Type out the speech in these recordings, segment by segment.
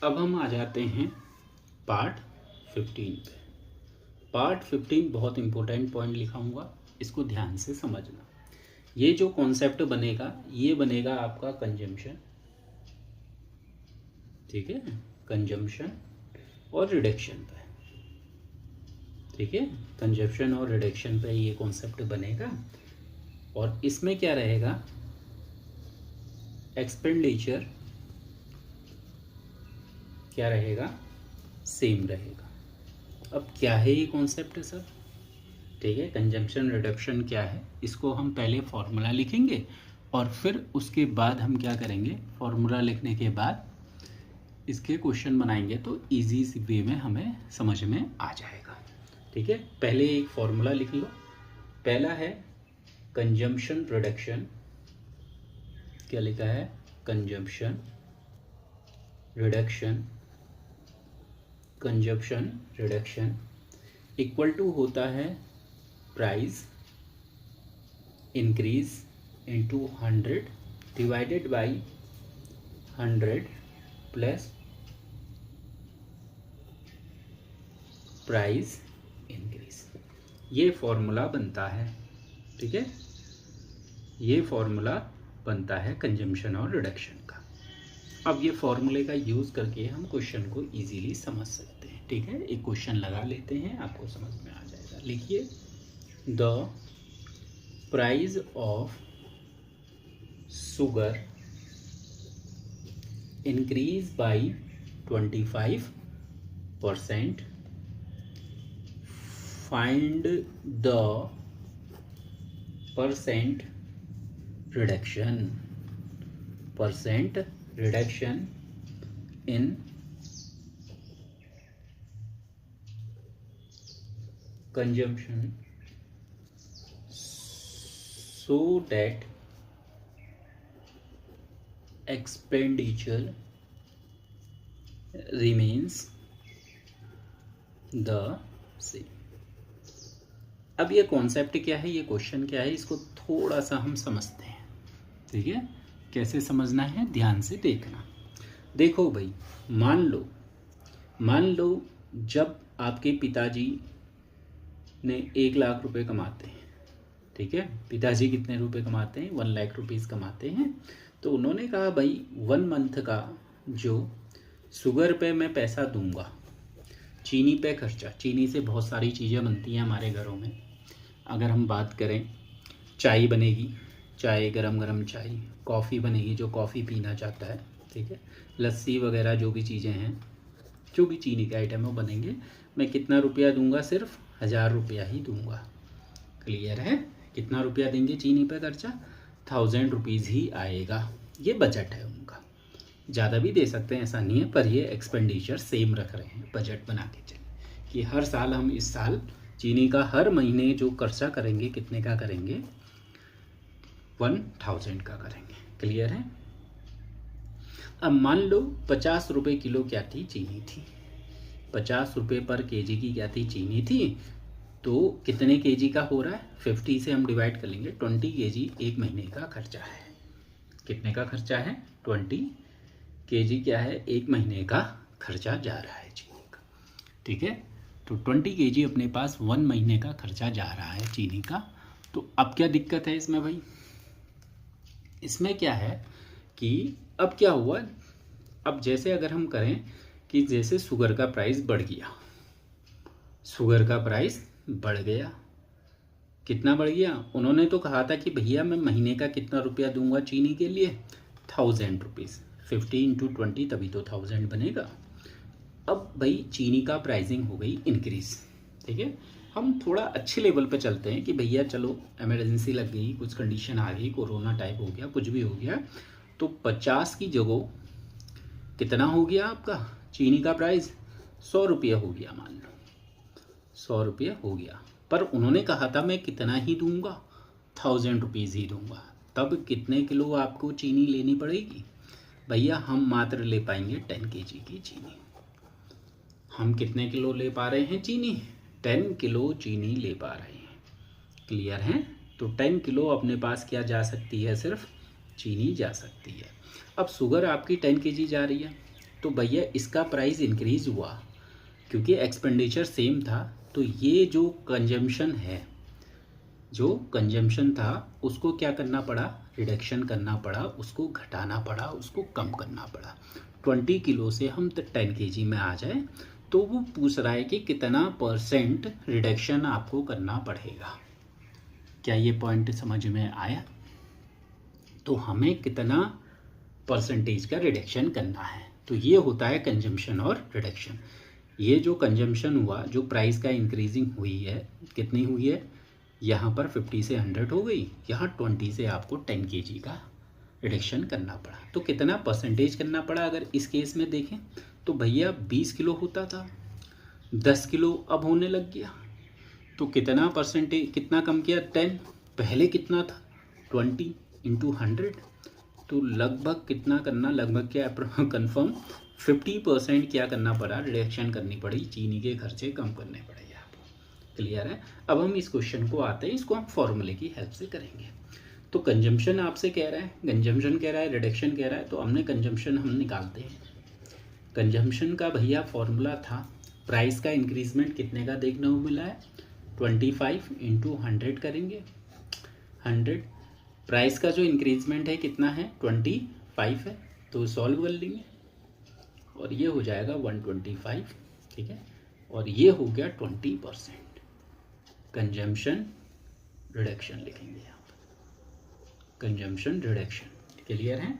अब हम आ जाते हैं पार्ट 15 पे। पार्ट 15 बहुत इंपॉर्टेंट पॉइंट लिखाऊंगा, इसको ध्यान से समझना। ये जो कॉन्सेप्ट बनेगा ये बनेगा आपका कंजम्पशन, ठीक है, कंजम्पशन और रिडक्शन पे, ठीक है, कंजम्पशन और रिडक्शन पे ये कॉन्सेप्ट बनेगा। और इसमें क्या रहेगा, एक्सपेंडिचर क्या रहेगा, सेम रहेगा। अब क्या है ये कॉन्सेप्ट सर, ठीक है, कंजम्पशन रिडक्शन क्या है, इसको हम पहले फॉर्मूला लिखेंगे और फिर उसके बाद हम क्या करेंगे, फॉर्मूला लिखने के बाद इसके क्वेश्चन बनाएंगे तो इजी सी वे में हमें समझ में आ जाएगा, ठीक है। पहले एक फॉर्मूला लिख लो। पहला है कंजम्पशन रिडक्शन, क्या लिखा है, consumption reduction, consumption reduction equal to होता है price increase into 100 divided by 100 plus price increase. ये फॉर्मूला बनता है, ठीक है, ये फॉर्मूला बनता है कंजम्पशन और रिडक्शन का। अब ये फॉर्मूले का यूज़ करके हम क्वेश्चन को इजीली समझ सकते हैं, ठीक है। एक क्वेश्चन लगा लेते हैं, आपको समझ में आ जाएगा। लिखिए, the price of sugar increase by 25%, find the percent reduction in consumption so that expenditure remains the same। अब ये कॉन्सेप्ट क्या है, ये क्वेश्चन क्या है, इसको थोड़ा सा हम समझते हैं, ठीक है। कैसे समझना है, ध्यान से देखना। देखो भाई, मान लो जब आपके पिताजी ने 1 लाख रुपए कमाते हैं, ठीक है, पिताजी कितने रुपए कमाते हैं, 1 लाख रुपीज़ कमाते हैं। तो उन्होंने कहा भाई 1 मंथ का जो शुगर पे मैं पैसा दूंगा, चीनी पे खर्चा, चीनी से बहुत सारी चीज़ें बनती हैं हमारे घरों में। अगर हम बात करें, चाय बनेगी, चाय गरम गरम चाय, कॉफ़ी बनेगी जो कॉफ़ी पीना चाहता है, ठीक है, लस्सी वगैरह जो भी चीज़ें हैं, जो भी चीनी के आइटम वो बनेंगे, मैं कितना रुपया दूंगा, सिर्फ 1000 रुपया ही दूंगा। क्लियर है, कितना रुपया देंगे चीनी पे खर्चा, 1000 रुपीज़ ही आएगा। ये बजट है उनका, ज़्यादा भी दे सकते हैं, ऐसा नहीं है, पर ये एक्सपेंडिचर सेम रख रहे हैं, बजट बना के चले कि हर साल हम इस साल चीनी का हर महीने जो खर्चा करेंगे, कितने का करेंगे, 1000 का करेंगे। क्लियर है। अब मान लो 50 रुपये किलो क्या थी, चीनी थी, 50 रुपये पर केजी की क्या थी, चीनी थी। तो कितने केजी का हो रहा है, 50 से हम डिवाइड कर लेंगे, 20 केजी एक महीने का खर्चा है। कितने का खर्चा है, 20 केजी क्या है, एक महीने का खर्चा जा रहा है चीनी का, ठीक है। तो 20 केजी अपने पास 1 महीने का खर्चा जा रहा है चीनी का। तो अब क्या दिक्कत है इसमें भाई, इसमें क्या है कि अब क्या हुआ, अब जैसे अगर हम करें कि जैसे शुगर का प्राइस बढ़ गया, शुगर का प्राइस बढ़ गया, कितना बढ़ गया, उन्होंने तो कहा था कि भैया मैं महीने का कितना रुपया दूंगा चीनी के लिए, 1000 रुपीज़, 50 इंटू 20 तभी तो 1000 बनेगा। अब भाई चीनी का प्राइसिंग हो गई इंक्रीज, ठीक है। हम थोड़ा अच्छे लेवल पे चलते हैं कि भैया चलो इमरजेंसी लग गई, कुछ कंडीशन आ गई, कोरोना टाइप हो गया, कुछ भी हो गया, तो 50 की जगह कितना हो गया आपका चीनी का प्राइस, 100 रुपया हो गया, मान लो 100 रुपया हो गया। पर उन्होंने कहा था मैं कितना ही दूंगा, 1000 रुपीज़ ही दूंगा। तब कितने किलो आपको चीनी लेनी पड़ेगी भैया, हम मात्र ले पाएंगे 10 केजी की चीनी। हम कितने किलो ले पा रहे हैं चीनी, 10 किलो चीनी ले पा रहे हैं। क्लियर है। तो 10 किलो अपने पास क्या जा सकती है, सिर्फ चीनी जा सकती है। अब शुगर आपकी 10 केजी जा रही है, तो भैया इसका प्राइस इंक्रीज हुआ क्योंकि एक्सपेंडिचर सेम था, तो ये जो कंजम्पशन था उसको क्या करना पड़ा, रिडक्शन करना पड़ा, उसको घटाना पड़ा, उसको कम करना पड़ा। 20 किलो से हम 10 kg में आ जाए, तो वो पूछ रहा है कि कितना % रिडक्शन आपको करना पड़ेगा। क्या ये पॉइंट समझ में आया? तो हमें कितना % का रिडक्शन करना है, तो ये होता है कंजम्पशन और रिडक्शन। ये जो कंजम्पशन हुआ, जो प्राइस का इंक्रीजिंग हुई है, कितनी हुई है, यहाँ पर 50 से 100 हो गई, यहाँ 20 से आपको 10 kg का रिडक्शन करना पड़ा। तो कितना % करना पड़ा? अगर इस केस में देखें तो भैया 20 किलो होता था, 10 किलो अब होने लग गया, तो कितना % कितना कम किया, 10। पहले कितना था, 20 × 100, तो लगभग कितना करना, लगभग क्या कंफर्म 50% क्या करना पड़ा, रिडक्शन करनी पड़ी, चीनी के खर्चे कम करने पड़े आपको। क्लियर है? अब हम इस क्वेश्चन को आते हैं, इसको हम फॉर्मूले की हेल्प से करेंगे। तो कंजम्पशन आपसे कह रहा है, कंजम्पशन कह रहा है, रिडक्शन कह रहा है, तो हमने कंजम्पशन हम निकालते हैं। कंजम्पशन का भैया फॉर्मूला था, प्राइस का इंक्रीजमेंट कितने का देखने को मिला है, 25 × 100 करेंगे, 100। प्राइस का जो इंक्रीजमेंट है कितना है, 25 है, तो सॉल्व कर लेंगे और ये हो जाएगा 125, ठीक है, और ये हो गया 20% कंजम्पशन रिडक्शन लिखेंगे यहाँ पर, कंजम्पशन रिडक्शन। क्लियर है?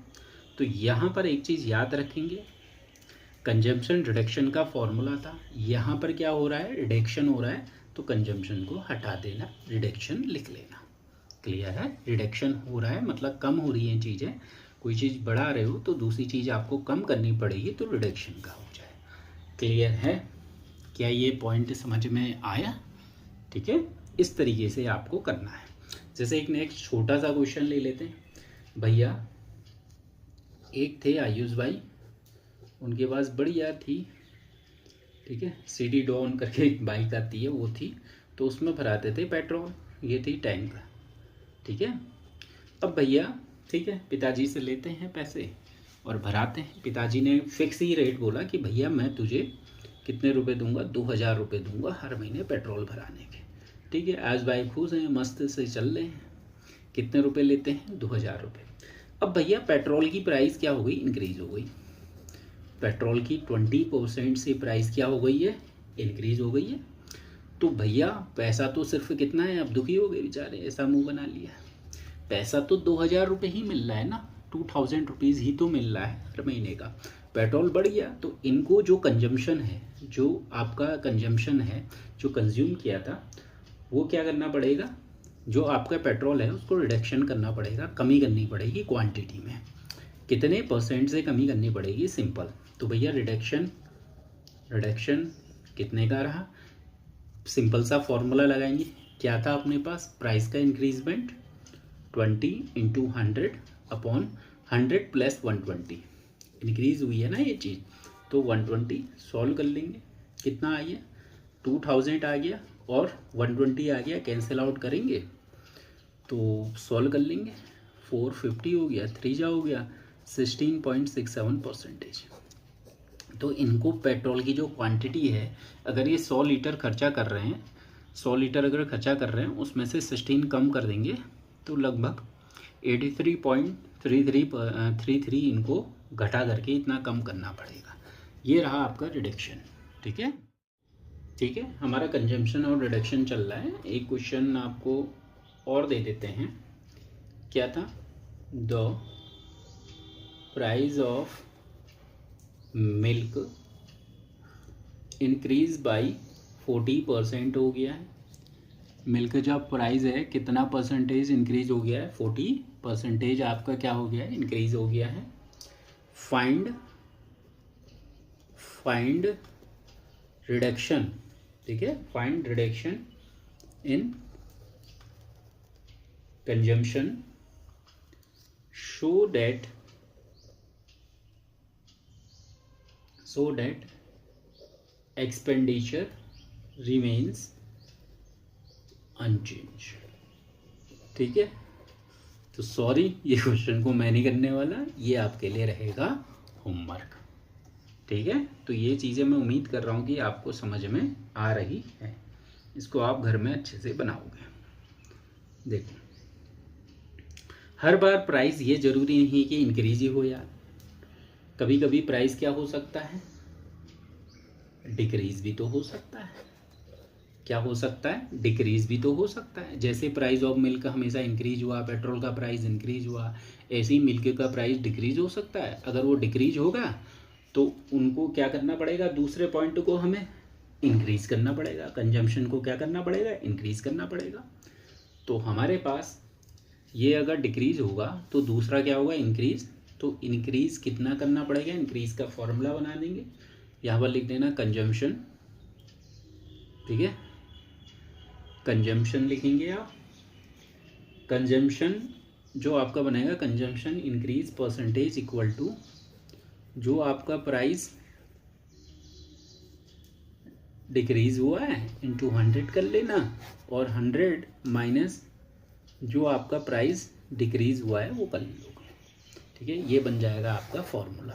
तो यहाँ पर एक चीज़ याद रखेंगे, कंजम्पशन रिडक्शन का फॉर्मूला था, यहाँ पर क्या हो रहा है, रिडक्शन हो रहा है, तो कंजम्पशन को हटा देना, रिडक्शन लिख लेना। क्लियर है? रिडक्शन हो रहा है मतलब कम हो रही हैं चीज़ें, कोई चीज़ बढ़ा रहे हो तो दूसरी चीज़ आपको कम करनी पड़ेगी, तो रिडक्शन का हो जाए। क्लियर है? क्या ये पॉइंट समझ में आया? ठीक है, इस तरीके से आपको करना है। जैसे एक नेक्स्ट छोटा सा क्वेश्चन ले लेते हैं। भैया एक थे आयुष भाई, उनके पास बढ़िया थी, ठीक है, CD डॉन करके एक बाइक आती है, वो थी, तो उसमें भराते थे पेट्रोल, ये थी टैंक, ठीक है। अब भैया ठीक है, पिताजी से लेते हैं पैसे और भराते हैं। पिताजी ने फिक्स ही रेट बोला कि भैया मैं तुझे कितने रुपए दूंगा, 2000 रुपये दूंगा हर महीने पेट्रोल भराने के, ठीक है। आज भाई खुश हैं, मस्त से चल रहे हैं। कितने रुपए लेते हैं, 2000 रुपये। अब भैया पेट्रोल की प्राइस क्या हो गई, इंक्रीज हो गई। पेट्रोल की 20% से प्राइस क्या हो गई है, इंक्रीज हो गई है। तो भैया पैसा तो सिर्फ कितना है, अब दुखी हो गए बेचारे, ऐसा मुंह बना लिया। पैसा तो 2000 रुपये ही मिल रहा है ना, 2000 रुपीज़ ही तो मिल रहा है हर महीने का। पेट्रोल बढ़ गया तो इनको जो कंजम्पशन है, जो आपका कंजम्पशन है, जो कंज्यूम किया था, वो क्या करना पड़ेगा, जो आपका पेट्रोल है उसको रिडक्शन करना पड़ेगा, कमी करनी पड़ेगी क्वांटिटी में। कितने % से कमी करनी पड़ेगी, सिंपल। तो भैया रिडक्शन कितने का रहा, सिंपल सा फॉर्मूला लगाएंगे। क्या था अपने पास, प्राइस का इंक्रीजमेंट 20 × 100 अपॉन 100 + 120, इंक्रीज हुई है ना ये चीज़, तो 120 सॉल्व कर लेंगे। कितना आ गया, 2000 आ गया और 120 आ गया, कैंसिल आउट करेंगे तो सॉल्व कर लेंगे। 450 हो गया, 3 जा हो गया, 16.67%। तो इनको पेट्रोल की जो क्वांटिटी है, अगर ये 100 लीटर खर्चा कर रहे हैं, 100 लीटर अगर खर्चा कर रहे हैं, उसमें से 16 कम कर देंगे तो लगभग 83.33 इनको घटा करके इतना कम करना पड़ेगा। ये रहा आपका रिडक्शन, ठीक है। ठीक है, हमारा कंजम्पशन और रिडक्शन चल रहा है। एक क्वेश्चन आपको और दे देते हैं। क्या था, the price of milk increase by 40% हो गया है। मिल्क का प्राइस है कितना % इंक्रीज हो गया है, 40% आपका क्या हो गया है, इंक्रीज हो गया है। फाइंड रिडक्शन, ठीक है, find reduction in consumption so that expenditure remains unchanged, ठीक है। तो सॉरी, ये क्वेश्चन को मैं नहीं करने वाला, ये आपके लिए रहेगा होमवर्क। ठीक है, तो ये चीज़ें मैं उम्मीद कर रहा हूँ कि आपको समझ में आ रही है। इसको आप घर में अच्छे से बनाओगे। देखो, हर बार प्राइस ये ज़रूरी नहीं कि इंक्रीज ही हो यार, कभी कभी प्राइस क्या हो सकता है, डिक्रीज भी तो हो सकता है। क्या हो सकता है, डिक्रीज भी तो हो सकता है। जैसे प्राइस ऑफ मिल्क हमेशा इंक्रीज हुआ, पेट्रोल का प्राइस इंक्रीज हुआ, ऐसे ही मिल्क का प्राइस डिक्रीज हो सकता है। अगर वो डिक्रीज होगा तो उनको क्या करना पड़ेगा, दूसरे पॉइंट को हमें इंक्रीज करना पड़ेगा, कंजम्पशन को क्या करना पड़ेगा, इंक्रीज करना पड़ेगा। तो हमारे पास ये अगर डिक्रीज होगा तो दूसरा क्या होगा, इंक्रीज। तो इंक्रीज कितना करना पड़ेगा, इंक्रीज का फॉर्मूला बना देंगे, यहाँ पर लिख देना कंजम्पशन, ठीक है, कंजम्पशन लिखेंगे आप। कंजम्पशन जो आपका बनेगा, consumption increase percentage equal to जो आपका प्राइस डिक्रीज हुआ है इंटू 100 कर लेना, और 100 माइनस जो आपका प्राइस डिक्रीज हुआ है वो कर लोगे। ठीक है, ये बन जाएगा आपका फॉर्मूला।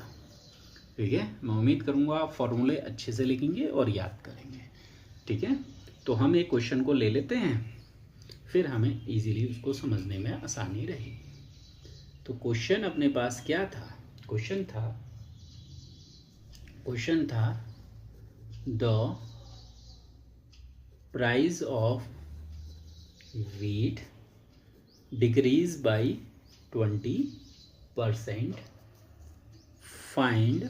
ठीक है, मैं उम्मीद करूँगा आप फॉर्मूले अच्छे से लिखेंगे और याद करेंगे। ठीक है, तो हम एक क्वेश्चन को ले लेते हैं, फिर हमें इजीली उसको समझने में आसानी रहेगी। तो क्वेश्चन अपने पास क्या था, क्वेश्चन था the price of wheat decrease by 20%, find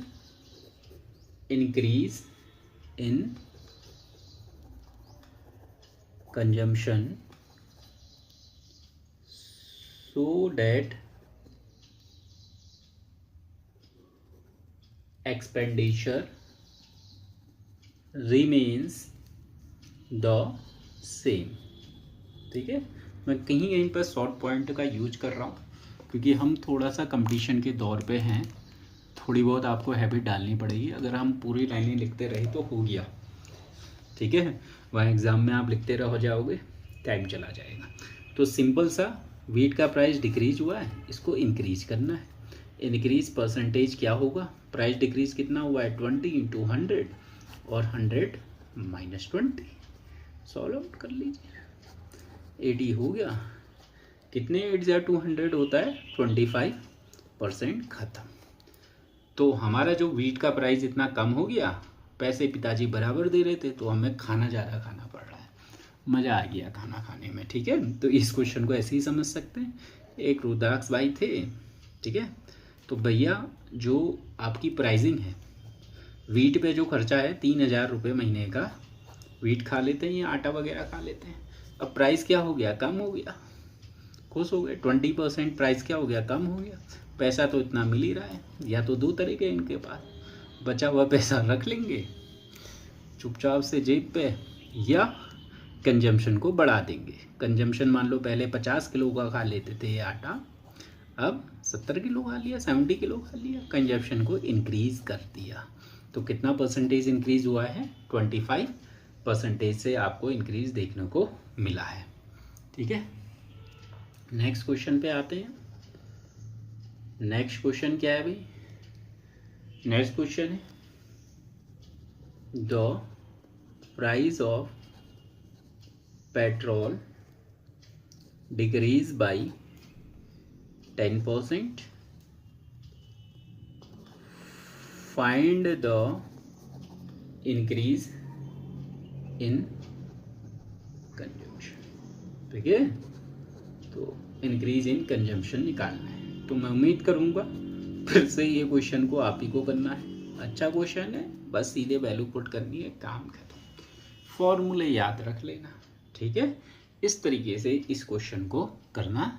increase in consumption so that expenditure remains the same। ठीक है, मैं कहीं पर शॉर्ट पॉइंट का यूज कर रहा हूँ क्योंकि हम थोड़ा सा कंपटीशन के दौर पे हैं, थोड़ी बहुत आपको हैबिट डालनी पड़ेगी। अगर हम पूरी लाइनें लिखते रहे तो हो गया, ठीक है, वहाँ एग्ज़ाम में आप लिखते रह जाओगे, टाइम चला जाएगा। तो सिंपल सा, वीट का प्राइस डिक्रीज हुआ है, इसको इंक्रीज करना है। इंक्रीज परसेंटेज क्या होगा, प्राइस डिक्रीज कितना हुआ है, 20 इंटू 100 और 100 माइनस 20, सॉल्व आउट कर लीजिए। 80 हो गया, कितने 8 या 200 होता है, 25% ख़त्म। तो हमारा जो वीट का प्राइस इतना कम हो गया, पैसे पिताजी बराबर दे रहे थे, तो हमें खाना ज़्यादा खाना पड़ रहा है, मज़ा आ गया खाना खाने में। ठीक है, तो इस क्वेश्चन को ऐसे ही समझ सकते हैं। एक रुद्राक्ष भाई थे, ठीक है, तो भैया जो आपकी प्राइसिंग है, वीट पे जो खर्चा है 3000 रुपये महीने का, वीट खा लेते हैं या आटा वगैरह खा लेते हैं। अब प्राइस क्या हो गया, कम हो गया, खुश हो गए, 20% प्राइस क्या हो गया, कम हो गया। पैसा तो इतना मिल ही रहा है, या तो दो तरीके इनके पास, बचा हुआ पैसा रख लेंगे चुपचाप से जेब पे, या कंजम्पशन को बढ़ा देंगे। कंजम्पशन मान लो पहले 50 किलो का खा लेते थे ये आटा, अब 70 किलो खा लिया, 70 किलो खा लिया, कंजम्पशन को इंक्रीज़ कर दिया। तो कितना परसेंटेज इंक्रीज़ हुआ है, 25% से आपको इंक्रीज़ देखने को मिला है। ठीक है, नेक्स्ट क्वेश्चन पे आते हैं। नेक्स्ट क्वेश्चन क्या है भाई, नेक्स्ट क्वेश्चन है the price of petrol decrease by 10%, find the increase in consumption. ठीक है, तो इंक्रीज इन कंजम्पशन निकालना है। तो मैं उम्मीद करूँगा फिर से ये क्वेश्चन को आप ही को करना है। अच्छा क्वेश्चन है, बस सीधे वैल्यू पुट करनी है, काम खत्म, फॉर्मूले याद रख लेना। ठीक है, इस तरीके से इस क्वेश्चन को करना